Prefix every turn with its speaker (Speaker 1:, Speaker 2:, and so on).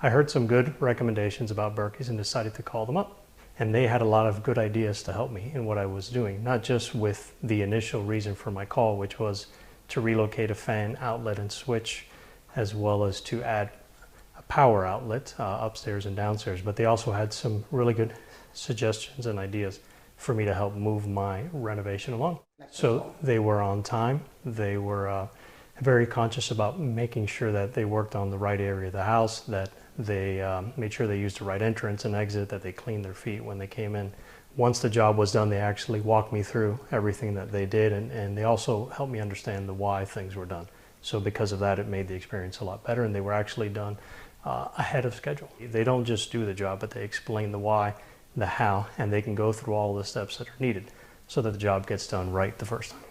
Speaker 1: I heard some good recommendations about Berkey's and decided to call them up. And they had a lot of good ideas to help me in what I was doing, not just with the initial reason for my call, which was to relocate a fan outlet and switch, as well as to add a power outlet upstairs and downstairs. But they also had some really good suggestions and ideas for me to help move my renovation along. So they were on time. They were very conscious about making sure that they worked on the right area of the house, that they made sure they used the right entrance and exit, that they cleaned their feet when they came in. Once the job was done, they actually walked me through everything that they did, and they also helped me understand the why things were done. So because of that, it made the experience a lot better, and they were actually done ahead of schedule. They don't just do the job, but they explain the why, the how, and they can go through all the steps that are needed so that the job gets done right the first time.